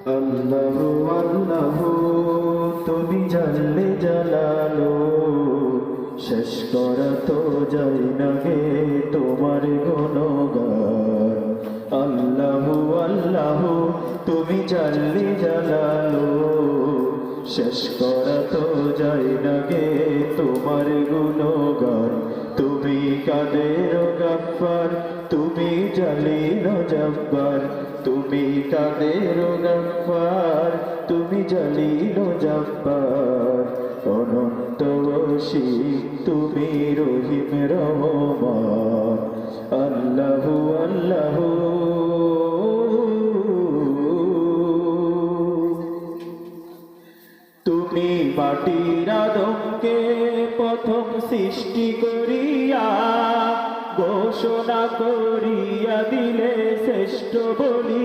আল্লাহু আল্লাহু তুমি জানলে জালালো, শেষ করা তো যায় না গে তোমার গুণগান। আল্লাহু আল্লাহু তুমি জানলে জালালো, শেষ করা তো যায় না গে তোমার গুণগান। তুমি কাদের গাফফার, তুমি জালিল জব্বার, তুমি কাদের গাফফার, তুমি জালিল জব্বার। অনন্ত অসীম তুমি রহিম রহমান। আল্লাহু আল্লাহু তুমি মাটির আদমকে প্রথম সৃষ্টি করিয়া ঘোষণা করিয়া দিলে শ্রেষ্ঠ বলি।